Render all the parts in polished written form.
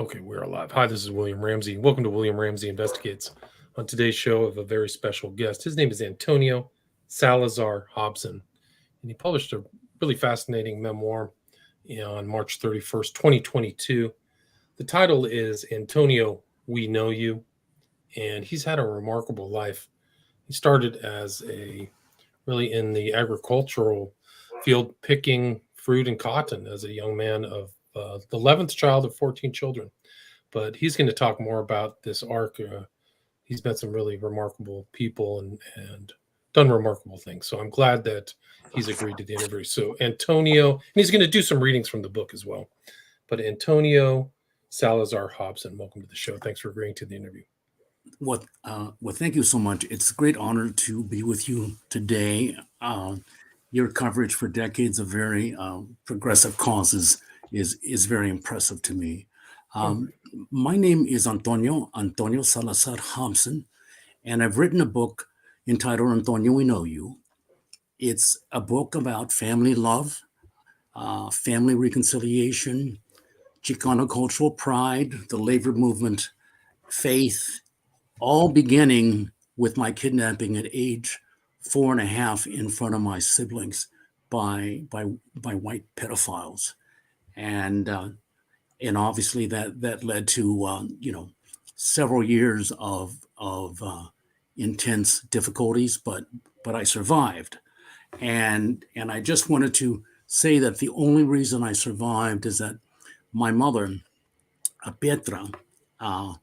Okay, we're alive. Hi, this is William Ramsey. Welcome to William Ramsey Investigates. On today's show, I have a very special guest. His name is Antonio Salazar-Hobson, and he published a really fascinating memoir on March 31st, 2022. The title is Antonio, We Know You, and he's had a remarkable life. He started as really in the agricultural field, picking fruit and cotton as a young man of the 11th child of 14 children. But he's going to talk more about this arc. He's met some really remarkable people and done remarkable things. So I'm glad that he's agreed to the interview. So Antonio, and he's going to do some readings from the book as well. But Antonio Salazar-Hobson, welcome to the show. Thanks for agreeing to the interview. Well, thank you so much. It's a great honor to be with you today. Your coverage for decades of very progressive causes is very impressive to me. Oh, Um, my name is Antonio Salazar-Hobson, and I've written a book entitled Antonio, We Know You. It's a book about family love, family reconciliation, Chicano cultural pride, the labor movement, faith, all beginning with my kidnapping at age 4.5 in front of my siblings by white pedophiles, and obviously that led to several years of intense difficulties, but I survived, and I just wanted to say that the only reason I survived is that my mother, Petra, uh,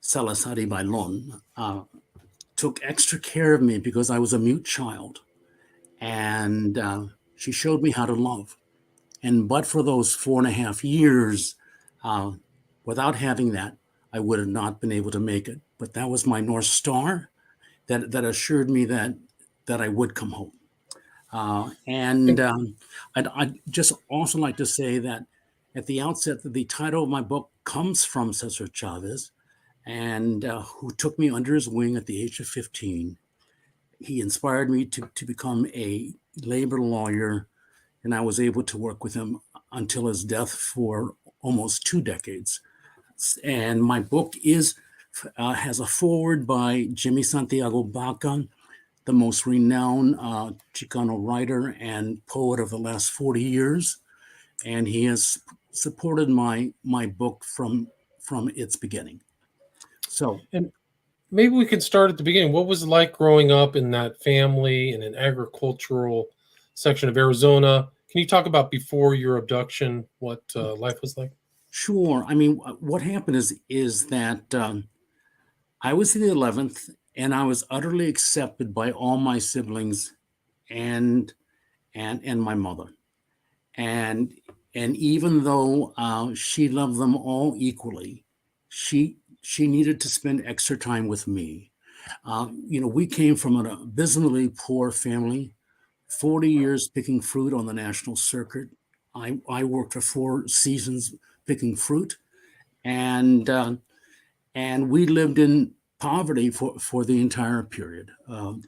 Salazar Bailon, took extra care of me because I was a mute child. And she showed me how to love. And but for those 4.5 years, uh, without having that, I would have not been able to make it. But that was my North Star that assured me that I would come home. And and I'd just also like to say that at the outset, that the title of my book comes from Cesar Chavez, and who took me under his wing at the age of 15. He inspired me to become a labor lawyer, and I was able to work with him until his death for almost 2 decades. And my book has a foreword by Jimmy Santiago Baca, the most renowned Chicano writer and poet of the last 40 years, and he has supported my book from its beginning. So and maybe we could start at the beginning. What was it like growing up in that family in an agricultural section of Arizona? Can you talk about before your abduction, what life was like? sure, I mean, what happened is that I was the 11th, and I was utterly accepted by all my siblings and and my mother. And even though she loved them all equally, she she needed to spend extra time with me. We came from an abysmally poor family. 40 years picking fruit on the national circuit. I worked for 4 seasons picking fruit, and we lived in poverty for the entire period.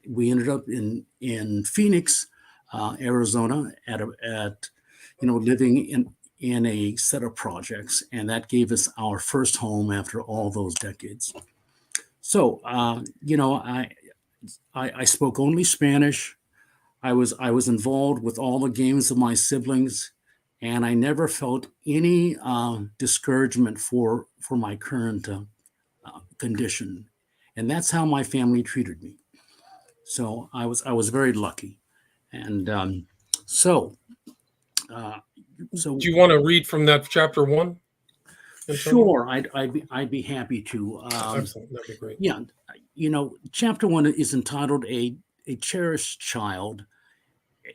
We ended up in Phoenix, Arizona, at living in a set of projects, and that gave us our first home after all those decades. So, I spoke only Spanish. I was involved with all the games of my siblings, and I never felt any discouragement for my current condition, and that's how my family treated me. So I was very lucky, and so uh, so Do you want to read from that chapter one, Antonio? sure, I'd be happy to. Excellent. That'd be great. Yeah, chapter one is entitled a cherished child,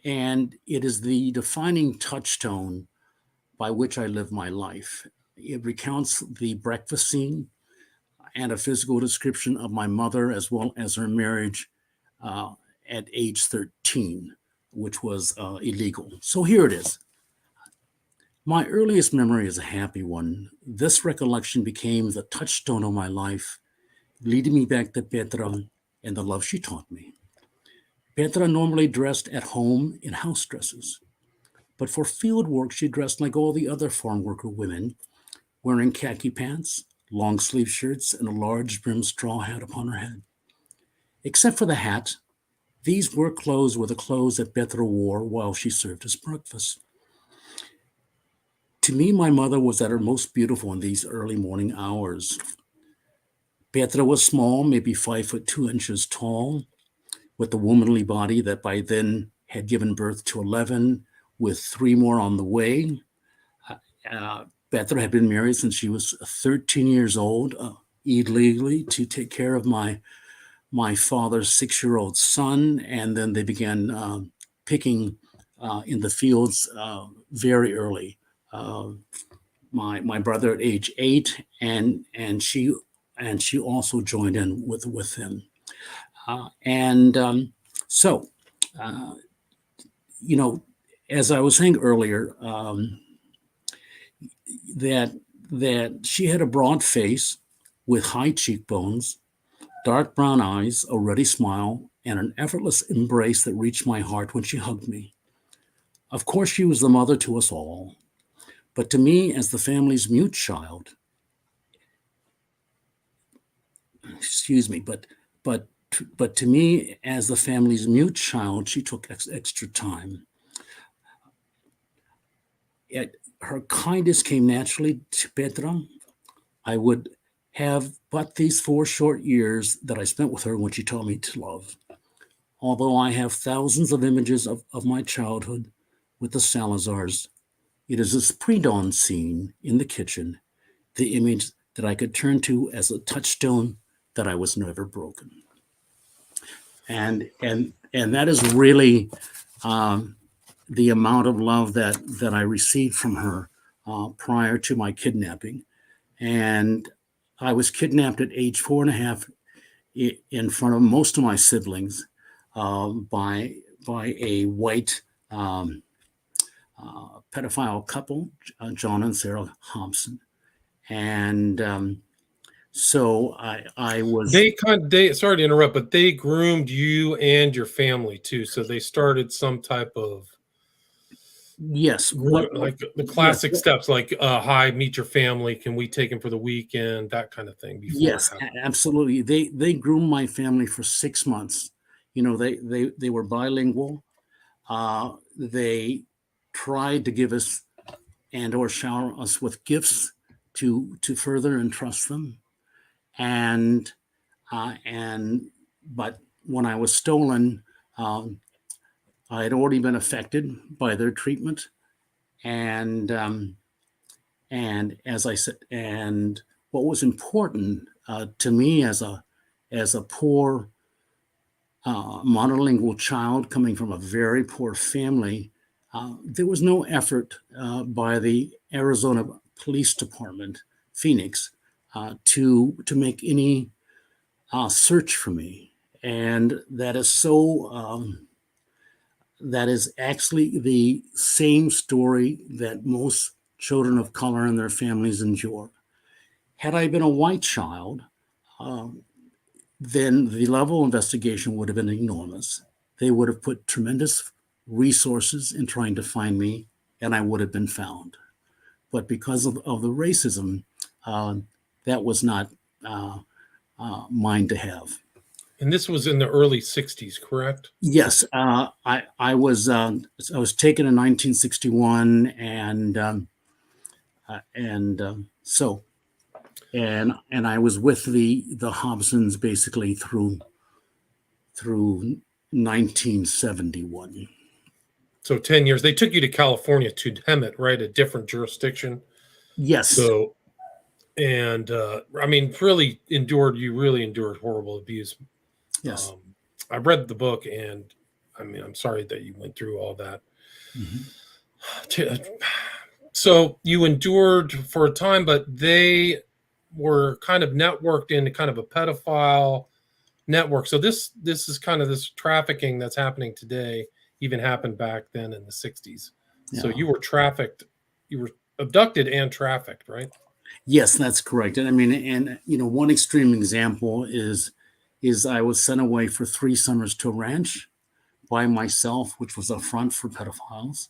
and it is the defining touchstone by which I live my life. It recounts the breakfast scene and a physical description of my mother as well as her marriage uh, at age 13, which was illegal. So here it is. My earliest memory is a happy one. This recollection became the touchstone of my life, leading me back to Petra and the love she taught me. Petra normally dressed at home in house dresses, but for field work she dressed like all the other farm worker women wearing khaki pants, long sleeve shirts, and a large brimmed straw hat upon her head. Except for the hat, these work clothes were the clothes that Petra wore while she served as breakfast. To me, my mother was at her most beautiful in these early morning hours. Petra was small, maybe 5'2" tall, with a womanly body that by then had given birth to 11, with 3 more on the way. Petra had been married since she was 13 years old, illegally, to take care of my father's 6-year-old son, and then they began picking in the fields very early. My brother at age 8, and she also joined in with him. So, as I was saying earlier, that she had a broad face with high cheekbones, dark brown eyes, a ruddy smile, and an effortless embrace that reached my heart when she hugged me. Of course, she was the mother to us all, but to me, as the family's mute child, excuse me, but to me, as the family's mute child, she took extra time. Her kindness came naturally to Petra. I would have but these 4 short years that I spent with her when she taught me to love. Although I have thousands of images of my childhood with the Salazars, it is this pre-dawn scene in the kitchen, the image that I could turn to as a touchstone that I was never broken. And that is really the amount of love that I received from her prior to my kidnapping. And I was kidnapped at age 4.5 in front of most of my siblings by a white pedophile couple, John and Sarah Hobson. And so I was. They sorry to interrupt, but they groomed you and your family too. So they started some type of like the classic steps, like hi, meet your family. Can we take him for the weekend? That kind of thing. Yes, absolutely. They groomed my family for 6 months. They were bilingual. They tried to give us or shower us with gifts to further entrust them. But when I was stolen, I had already been affected by their treatment, and as I said, and what was important to me as a poor monolingual child coming from a very poor family, there was no effort by the Arizona Police Department, Phoenix, to make any search for me. And that is that is actually the same story that most children of color and their families endure. Had I been a white child, then the level of investigation would have been enormous. They would have put tremendous resources in trying to find me, and I would have been found. But because of the racism, that was not mine to have. And this was in the early 60s, correct? Yes, I was taken in 1961, and I was with the Hobsons basically through 1971. So 10 years. They took you to California to Hemet, right? A different jurisdiction. Yes. So, and I mean, you really endured horrible abuse. Yes. I read the book, and I mean, I'm sorry that you went through all that. Mm-hmm. So you endured for a time, but they were kind of networked into kind of a pedophile network. So this is kind of this trafficking that's happening today, even happened back then in the 60s. Yeah. So you were abducted and trafficked, right? Yes, that's correct. And I mean, one extreme example is I was sent away for 3 summers to a ranch by myself, which was a front for pedophiles.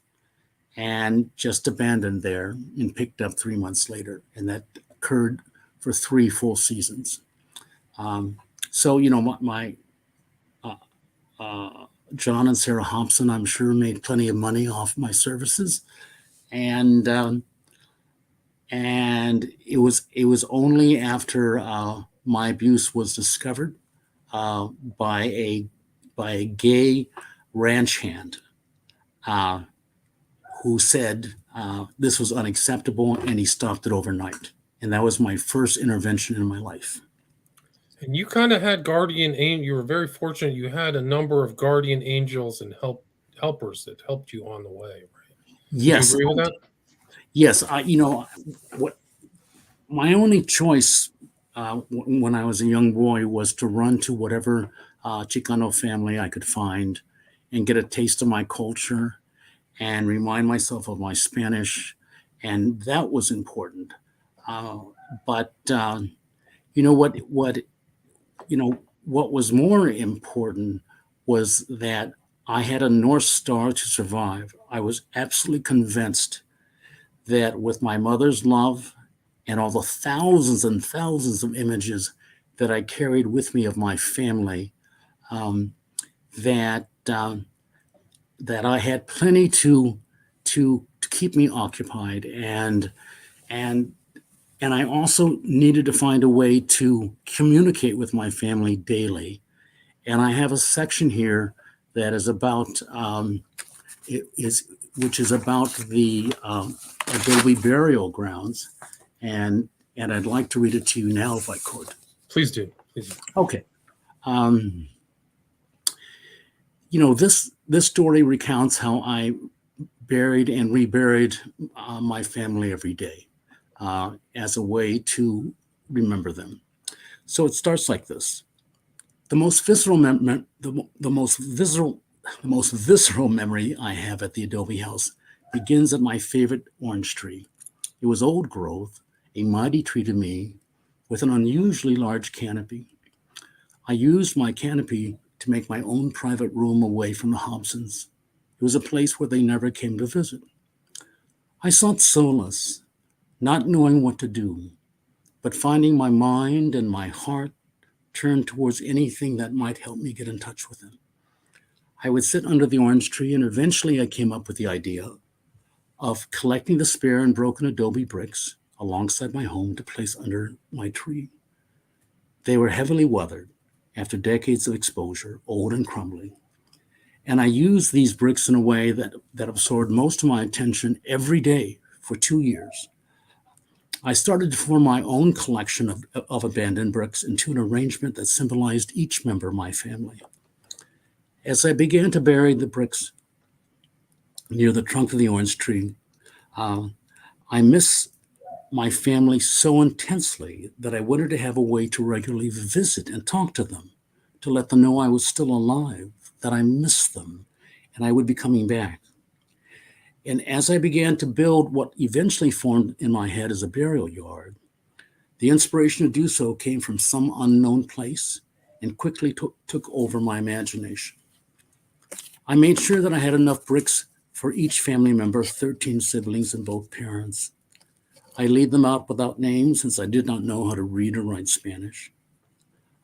and just abandoned there and picked up 3 months later. And that occurred for 3 full seasons. So, my John and Sarah Hobson, I'm sure, made plenty of money off my services. And it was only after my abuse was discovered by a gay ranch hand uh, who said this was unacceptable, and he stopped it overnight. And that was my first intervention in my life. And you kind of had guardian angel. You were very fortunate. You had a number of guardian angels and helpers that helped you on the way, right? Would you Yes, agree with that? yes. What my only choice when I was a young boy was to run to whatever Chicano family I could find and get a taste of my culture and remind myself of my Spanish, and that was important. Uh, but you know what was more important was that I had a North Star to survive. I was absolutely convinced that with my mother's love and all the thousands and thousands of images that I carried with me of my family, um, that that I had plenty to keep me occupied, and and I also needed to find a way to communicate with my family daily. And I have a section here that is about it is which is about the Adobe burial grounds, and I'd like to read it to you now if I could. Please do. Please do. Okay. Um, this story recounts how I buried and reburied my family every day as a way to remember them. So it starts like this: the most visceral the most visceral memory I have at the Adobe house begins at my favorite orange tree. It was old growth, a mighty tree to me, with an unusually large canopy. I used my canopy to make my own private room away from the Hobsons. It was a place where they never came to visit. I sought solace, not knowing what to do, but finding my mind and my heart turned towards anything that might help me get in touch with them. I would sit under the orange tree, and eventually I came up with the idea of collecting the spare and broken adobe bricks alongside my home to place under my tree. They were heavily weathered after decades of exposure, old and crumbling. And I used these bricks in a way that absorbed most of my attention every day for 2 years. I started to form my own collection of abandoned bricks into an arrangement that symbolized each member of my family. As I began to bury the bricks near the trunk of the orange tree, uh, I miss my family so intensely that I wanted to have a way to regularly visit and talk to them, to let them know I was still alive, that I missed them, and I would be coming back. And as I began to build what eventually formed in my head as a burial yard, the inspiration to do so came from some unknown place and quickly took over my imagination. I made sure that I had enough bricks for each family member, 13 siblings and both parents. I laid them out without names since I did not know how to read or write Spanish.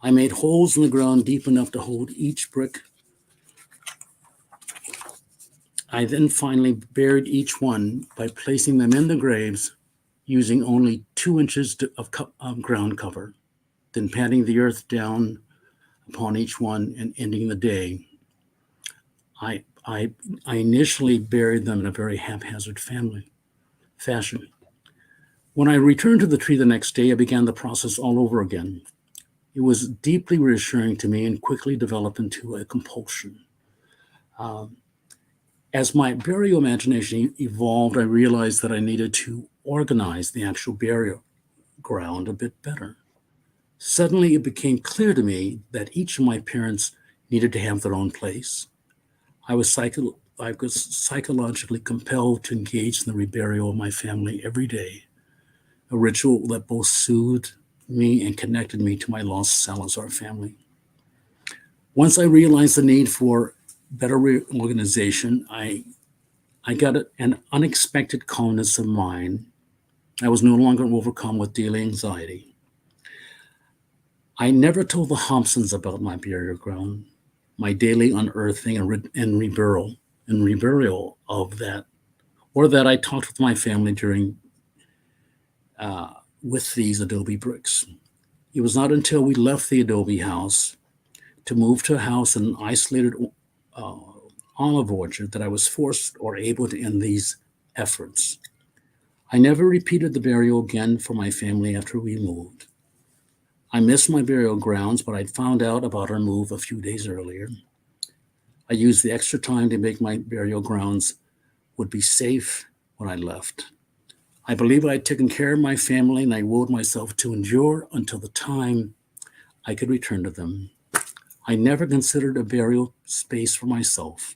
I made holes in the ground deep enough to hold each brick. I then finally buried each one by placing them in the graves using only 2 inches of ground cover, then patting the earth down upon each one and ending the day. I initially buried them in a very haphazard family fashion. When I returned to the tree the next day, I began the process all over again. It was deeply reassuring to me and quickly developed into a compulsion. Um, as my burial imagination evolved, I realized that I needed to organize the actual burial ground a bit better. Suddenly, it became clear to me that each of my parents needed to have their own place. I was psychologically compelled to engage in the reburial of my family every day, a ritual that both soothed me and connected me to my lost Salazar family. Once I realized the need for better organization, I I got an unexpected calmness of mind. I was no longer overcome with daily anxiety. I never told the Hobsons about my burial ground, my daily unearthing and reburial of that, or that I talked with my family during with these Adobe bricks. It was not until we left the Adobe house to move to a house in an isolated uh, olive orchard that I was forced or able to end these efforts. I never repeated the burial again for my family after we moved. I missed my burial grounds, but I'd found out about our move a few days earlier. I used the extra time to make my burial grounds would be safe when I left. I believe I had taken care of my family and I willed myself to endure until the time I could return to them. I never considered a burial space for myself,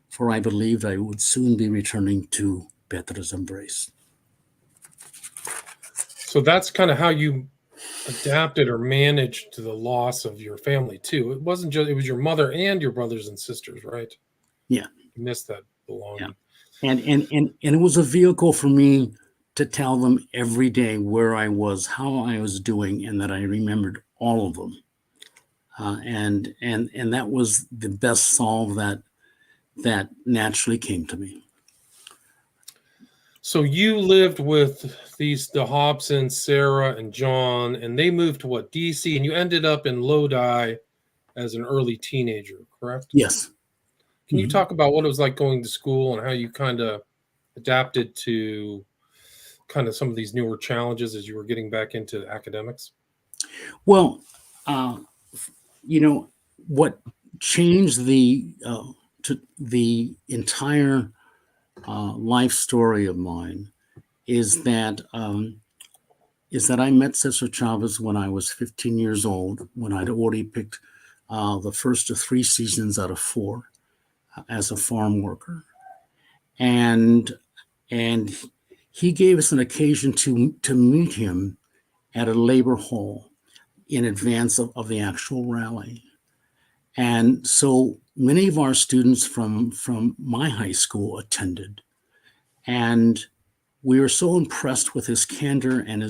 for I believed I would soon be returning to Petra's embrace. So that's kind of how you adapted or managed to the loss of your family too. It wasn't just, it was your mother and your brothers and sisters, right? Yeah, You missed that yeah. belonging. And it was a vehicle for me to tell them every day where I was, how I was doing, and that I remembered all of them. And that was the best solve that naturally came to me. So you lived with the Hobsons, Sarah and John, and they moved to what, DC, and you ended up in Lodi as an early teenager, correct? Yes. Can you talk about what it was like going to school and how you kind of adapted to kind of some of these newer challenges as you were getting back into academics? Well, you know what changed the entire life story of mine is that I met Cesar Chavez when I was 15 years old, when I'd already picked the first of 3 seasons out of 4 as a farm worker, and and he gave us an occasion to meet him at a labor hall in advance of the actual rally. And so many of our students from my high school attended. And we were so impressed with his candor and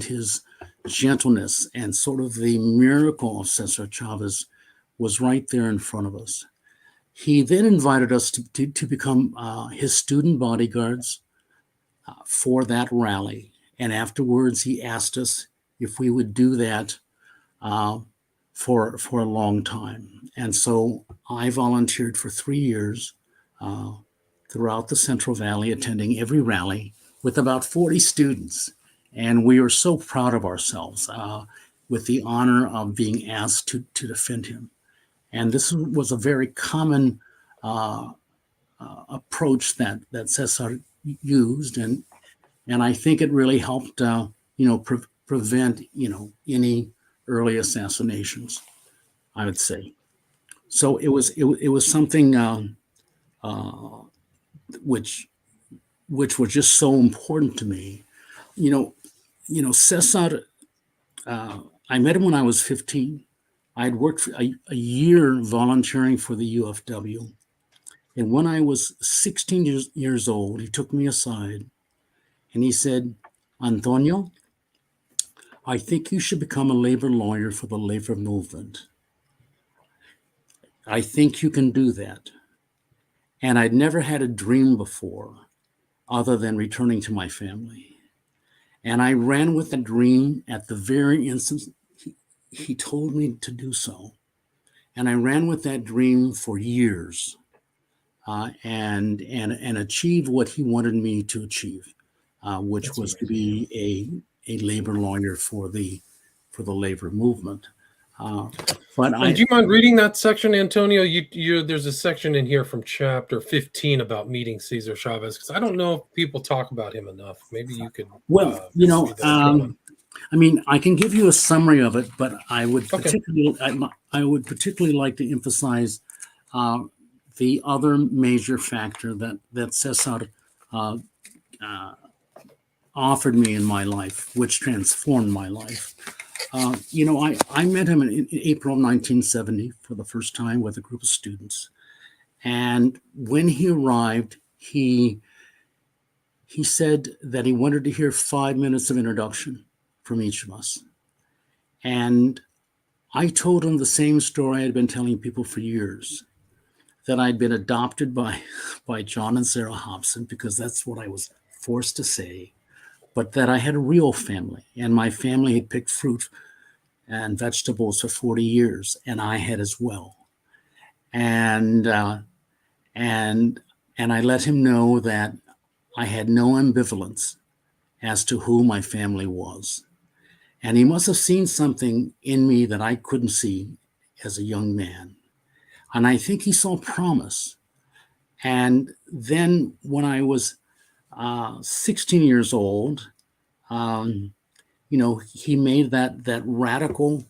his gentleness, and sort of the miracle of Cesar Chavez was right there in front of us. He then invited us to become his student bodyguards for that rally. And afterwards, he asked us if we would do that uh, for a long time. And so I volunteered for 3 years uh, throughout the Central Valley, attending every rally with about 40 students. And we were so proud of ourselves with the honor of being asked to defend him. And this was a very common approach that Cesar used, and I think it really helped, prevent any early assassinations, I would say. So it was something which was just so important to me. Cesar. I met him when I was 15. I had worked for a year volunteering for the UFW. And when I was 16 years old, he took me aside and he said, Antonio, I think you should become a labor lawyer for the labor movement. I think you can do that. And I'd never had a dream before other than returning to my family. And I ran with the dream at the very instant he told me to do so. And I ran with that dream for years and achieved what he wanted me to achieve, which That's was to amazing. be a labor lawyer for the labor movement. But And do you mind reading that section, Antonio? There's a section in here from chapter 15 about meeting Cesar Chavez, because I don't know if people talk about him enough. Maybe you could well, read that if you don't mind. I mean, I can give you a summary of it, but I would Okay. particularly like to emphasize the other major factor that Cesar offered me in my life, which transformed my life. I met him in April of 1970 for the first time with a group of students. And when he arrived, he said that he wanted to hear 5 minutes of introduction from each of us. And I told him the same story I had been telling people for years, that I'd been adopted by John and Sarah Hobson, because that's what I was forced to say, but that I had a real family, and my family had picked fruit and vegetables for 40 years, and I had as well. And I let him know that I had no ambivalence as to who my family was. And he must have seen something in me that I couldn't see as a young man. And I think he saw promise. And then when I was 16 years old, he made that radical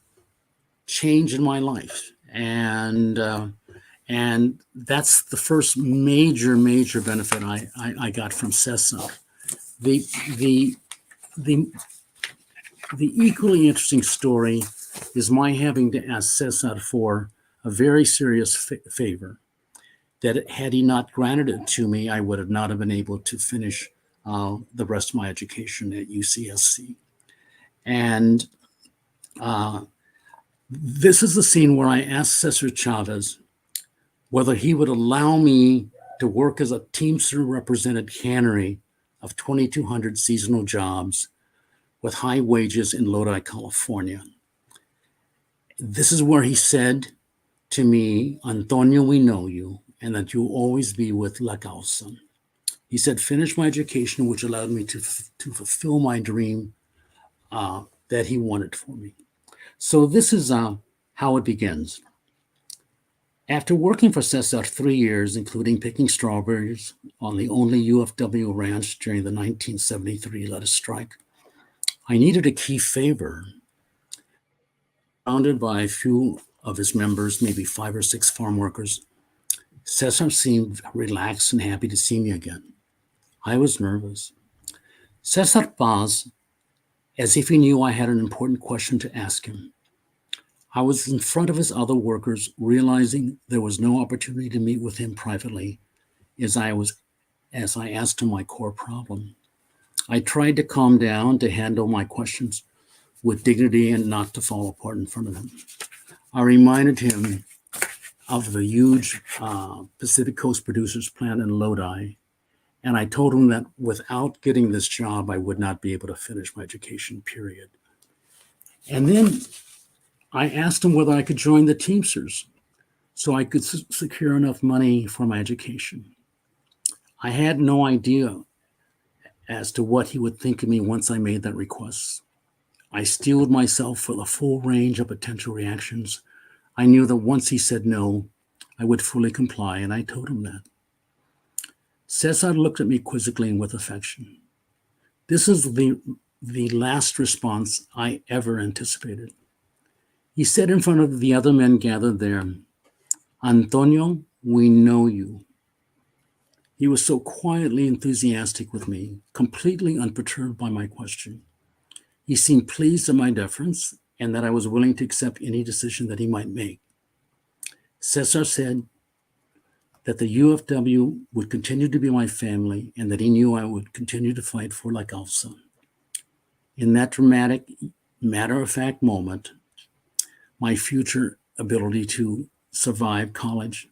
change in my life. And that's the first major benefit I got from Cesar. The equally interesting story is my having to ask Cesar for a very serious favor that, had he not granted it to me, I would have not have been able to finish the rest of my education at UCSC. And this is the scene where I asked Cesar Chavez whether he would allow me to work as a Teamster represented cannery of 2,200 seasonal jobs with high wages in Lodi, California. This is where he said to me, "Antonio, we know you, and that you'll always be with La Causa." He said, "Finish my education," which allowed me to fulfill my dream that he wanted for me. So this is how it begins. After working for Cesar 3 years, including picking strawberries on the only UFW ranch during the 1973 lettuce strike, I needed a key favor. Surrounded by a few of his members, maybe 5 or 6 farm workers, Cesar seemed relaxed and happy to see me again. I was nervous. Cesar paused, as if he knew I had an important question to ask him. I was in front of his other workers, realizing there was no opportunity to meet with him privately as I asked him my core problem. I tried to calm down, to handle my questions with dignity and not to fall apart in front of him. I reminded him of the huge Pacific Coast Producers plant in Lodi, and I told him that without getting this job, I would not be able to finish my education, period. And then I asked him whether I could join the Teamsters so I could secure enough money for my education. I had no idea as to what he would think of me once I made that request. I steeled myself for the full range of potential reactions. I knew that once he said no, I would fully comply, and I told him that. Cesar looked at me quizzically and with affection. This is the last response I ever anticipated. He said in front of the other men gathered there, "Antonio, we know you." He was so quietly enthusiastic with me, completely unperturbed by my question. He seemed pleased at my deference and that I was willing to accept any decision that he might make. Cesar said that the UFW would continue to be my family and that he knew I would continue to fight for La Causa. In that dramatic, matter-of-fact moment, my future ability to survive college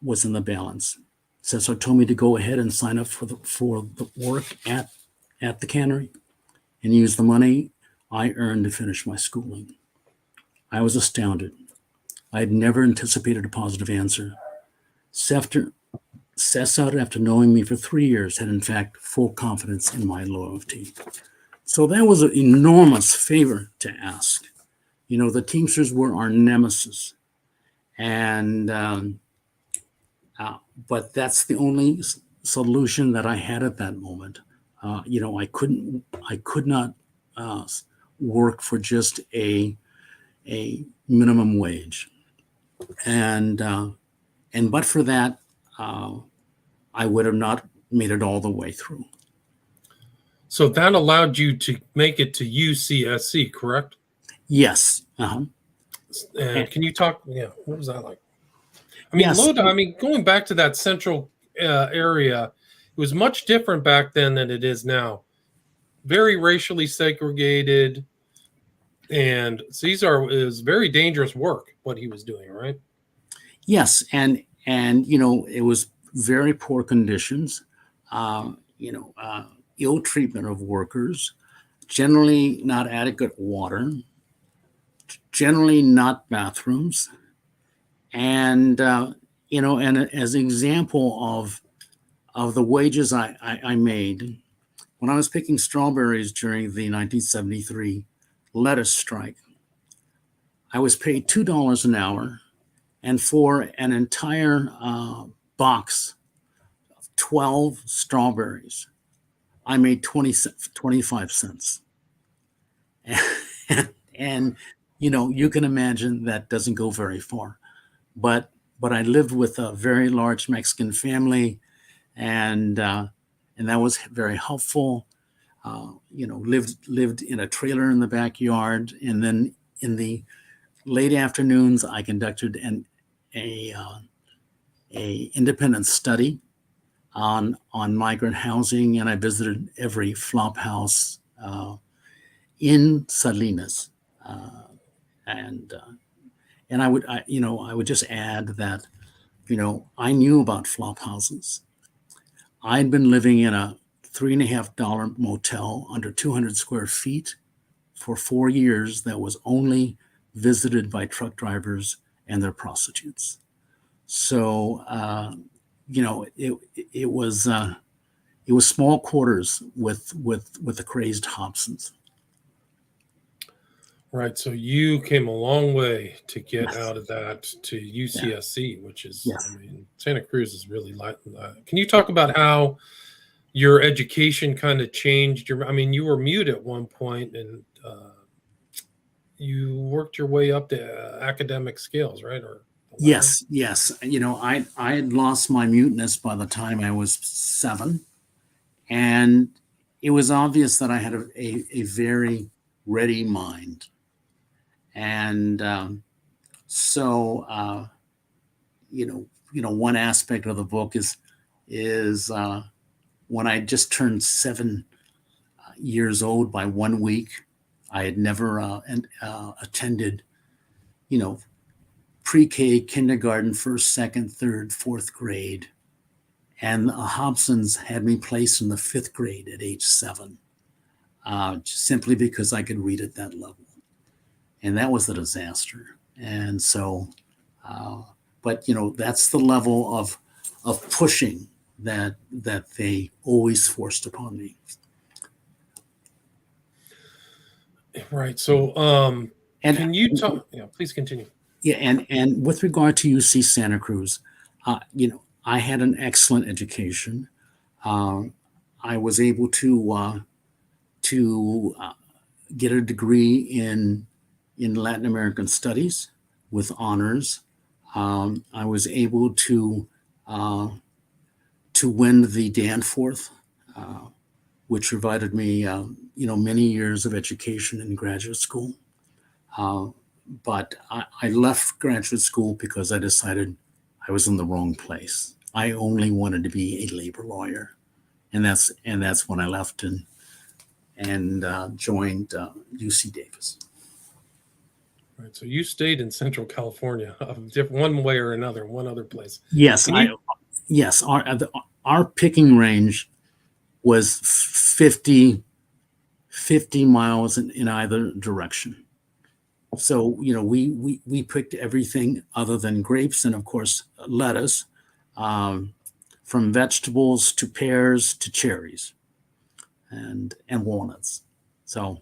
was in the balance. Cesar told me to go ahead and sign up for the work at the cannery and use the money I earned to finish my schooling. I was astounded. I had never anticipated a positive answer. Cesar, after knowing me for 3 years, had in fact full confidence in my loyalty. So that was an enormous favor to ask. You know, the Teamsters were our nemesis. And but that's the only solution that I had at that moment. I could not work for just a minimum wage, and but for that, I would have not made it all the way through. So that allowed you to make it to UCSC, correct? Yes. Uh-huh. And can you talk? Yeah, what was that like? I mean, Yes. Lodi. I mean, going back to that central area. It was much different back then than it is now. Very racially segregated, and Cesar is very dangerous work what he was doing, right? Yes, and it was very poor conditions, uh, ill treatment of workers, generally not adequate water, generally not bathrooms, and and as an example of the wages I made when I was picking strawberries during the 1973 lettuce strike, I was paid $2 an hour, and for an entire box of 12 strawberries, I made 25 cents. And you can imagine that doesn't go very far. But I lived with a very large Mexican family, and that was very helpful. Lived in a trailer in the backyard, and then in the late afternoons, I conducted a independent study on migrant housing, and I visited every flop house in Salinas, uh, and I would just add that I knew about flop houses. I'd been living in a $3.50 motel under 200 square feet for 4 years that was only visited by truck drivers and their prostitutes. So it was small quarters with the crazed Hobsons. Right. So you came a long way to get Yes, out of that to yeah, UCSC, which is, I yes. mean, Santa Cruz is really light. Can you talk about how your education kind of changed? I mean, you were mute at one point, and you worked your way up to academic scales, right? Or the ladder? Yes, yes. I had lost my muteness by the time I was 7, and it was obvious that I had a very ready mind. And so, one aspect of the book is when I just turned 7 years old by 1 week. I had never attended, you know, pre-K, kindergarten, first, second, third, fourth grade. And the Hobsons had me placed in the fifth grade at age 7, simply because I could read at that level. And that was a disaster. And so, uh, but that's the level of pushing that they always forced upon me. Right. So, And can you talk? Yeah, please continue. yeah, and with regard to UC Santa Cruz, I had an excellent education. Um, I was able to get a degree in Latin American studies with honors. I was able uh, to win the Danforth, uh, which provided me many years of education in graduate school. Uh, but I left graduate school because I decided I was in the wrong place. I only wanted to be a labor lawyer, and that's when I left and joined UC Davis. Right. So you stayed in Central California, one way or another, one other place. Yes, Can I you? yes our picking range was 50 miles in either direction. So we picked everything other than grapes and of course lettuce, um, from vegetables to pears to cherries and walnuts. So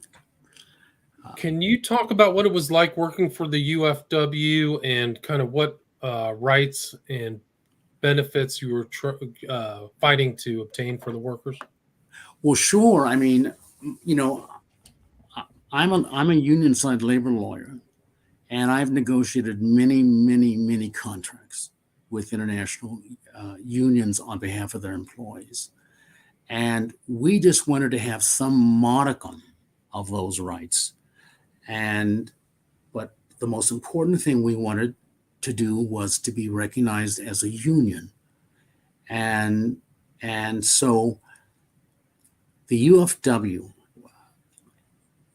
Can you talk about what it was like working for the UFW and kind of what rights and benefits you were fighting to obtain for the workers? well, sure. I mean, you know, I'm a union side labor lawyer, and I've negotiated many contracts with international unions on behalf of their employees. And we just wanted to have some modicum of those rights. And but the most important thing we wanted to do was to be recognized as a union. and so the UFW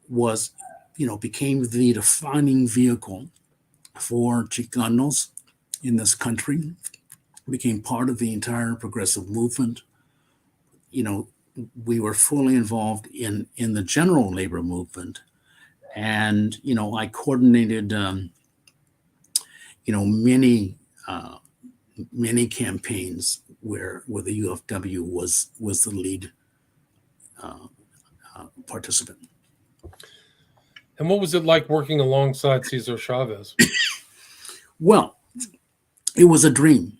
was, became the defining vehicle for Chicanos in this country, became part of the entire progressive movement. We were fully involved in the general labor movement, and I coordinated many many campaigns where the UFW was the lead participant. And what was it like working alongside Cesar Chavez? Well, it was a dream.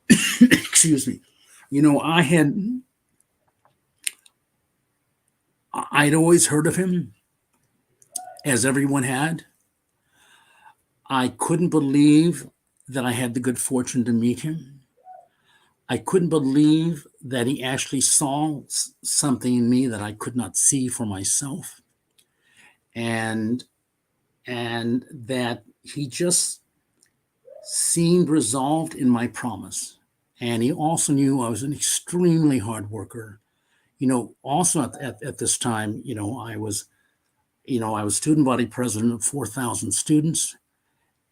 Excuse me. I'd always heard of him, as everyone had. I couldn't believe that I had the good fortune to meet him. I couldn't believe that he actually saw something in me that I could not see for myself, and that he just seemed resolved in my promise. And he also knew I was an extremely hard worker. Also at this time, I was student body president of 4,000 students,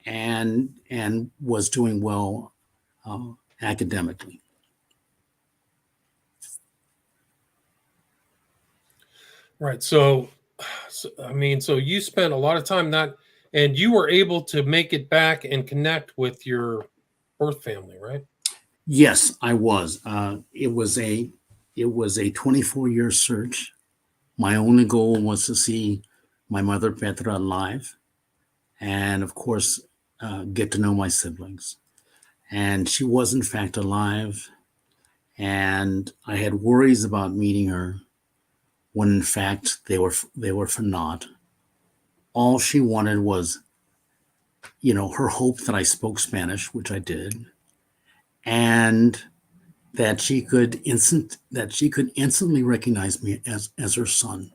and was doing well academically. Right. So you spent a lot of time and you were able to make it back and connect with your birth family, right? Yes, I was. It was a 24-year search. My only goal was to see my mother Petra alive, and of course, get to know my siblings. And she was in fact alive, and I had worries about meeting her, when in fact they were for naught. All she wanted was, her hope that I spoke Spanish, which I did, and that she could instantly recognize me as her son.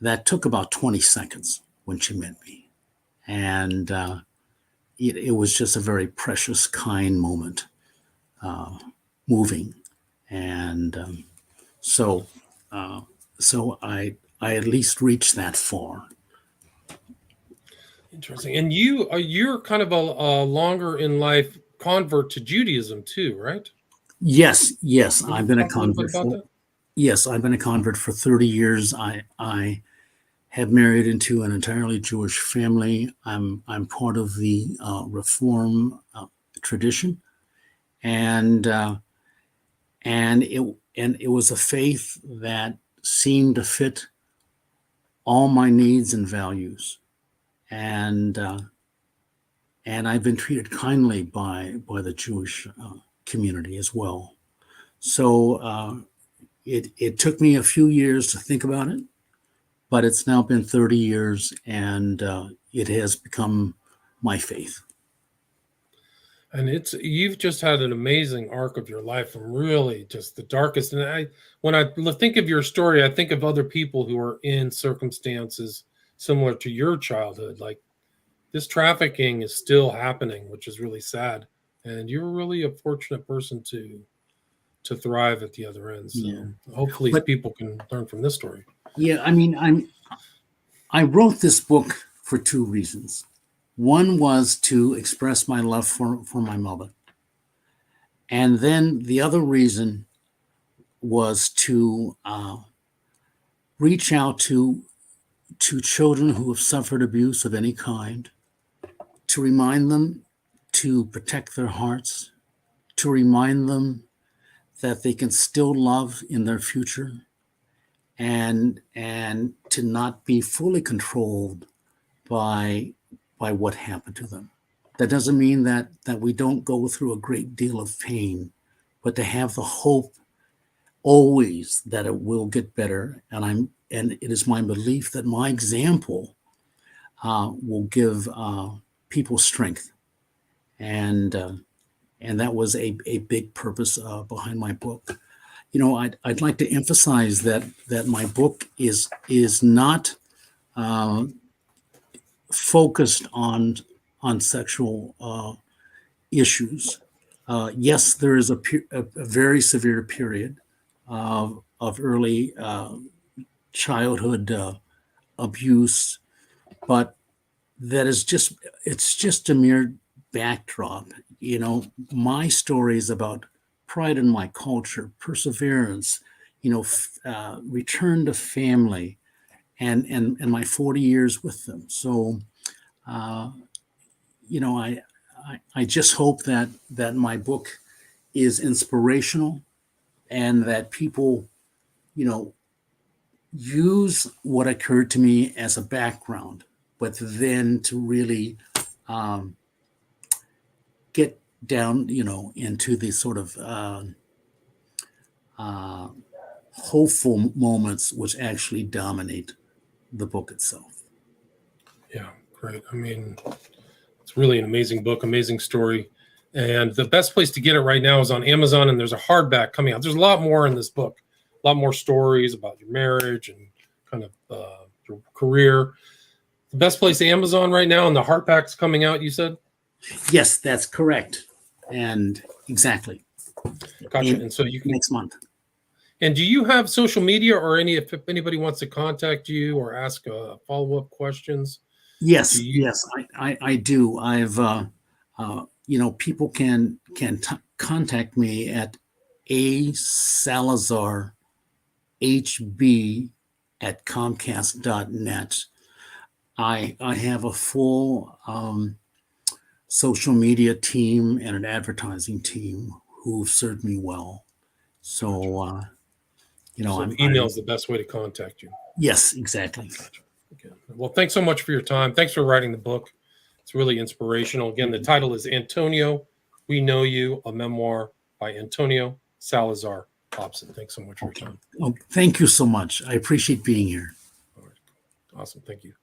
That took about 20 seconds when she met me, and it was just a very precious, kind moment, moving, and so I at least reached that far. Interesting. And you're kind of a longer in life convert to Judaism too, right? Yes, Can I've you been a talk a little bit convert about for that? yes, I've been a convert for 30 years. I have married into an entirely Jewish family. I'm part of the Reform tradition, and it was a faith that seemed to fit all my needs and values, and I've been treated kindly by the Jewish community as well. So it took me a few years to think about it, but it's now been 30 years, and it has become my faith. And you've just had an amazing arc of your life from really just the darkest. And when I think of your story, I think of other people who are in circumstances similar to your childhood. Like this trafficking is still happening, which is really sad. And you're really a fortunate person to thrive at the other end. Yeah, So hopefully but people can learn from this story. yeah, I wrote this book for two reasons. One was to express my love for my mother, and then the other reason was to reach out to children who have suffered abuse of any kind, to remind them to protect their hearts, to remind them that they can still love in their future, and to not be fully controlled by what happened to them. That doesn't mean that we don't go through a great deal of pain, but to have the hope always that it will get better. And it is my belief that my example will give people strength, and that was a big purpose behind my book. I'd like to emphasize that my book is not focused on sexual issues. Yes, there is a very severe period of early childhood abuse, but that is it's just a mere backdrop. You know, my story is about pride in my culture, perseverance, return to family, and my 40 years with them. So, uh, I just hope that my book is inspirational and that people, you know, use what occurred to me as a background, but then to really um, get down, into the sort of uh, hopeful moments which actually dominate the book itself. Yeah, great. I mean, it's really an amazing book, amazing story. And the best place to get it right now is on Amazon, and there's a hardback coming out. There's a lot more in this book, a lot more stories about your marriage and kind of your career. The best place, Amazon right now, and the hardback's coming out, you said? Yes, that's correct. And exactly. Gotcha. And so you can, next month. and do you have social media or if anybody wants to contact you or ask follow-up questions? Yes, yes, I do. I've people can contact me at a Salazar hb@comcast.net. I have a full social media team and an advertising team who served me well. So email is the best way to contact you. Yes, exactly. Gotcha. Okay. Well, thanks so much for your time. Thanks for writing the book. It's really inspirational. Again, the title is Antonio, We Know You, a memoir by Antonio Salazar-Hobson. Thanks so much for your time. Oh, thank you so much. I appreciate being here. All right. Awesome. Thank you.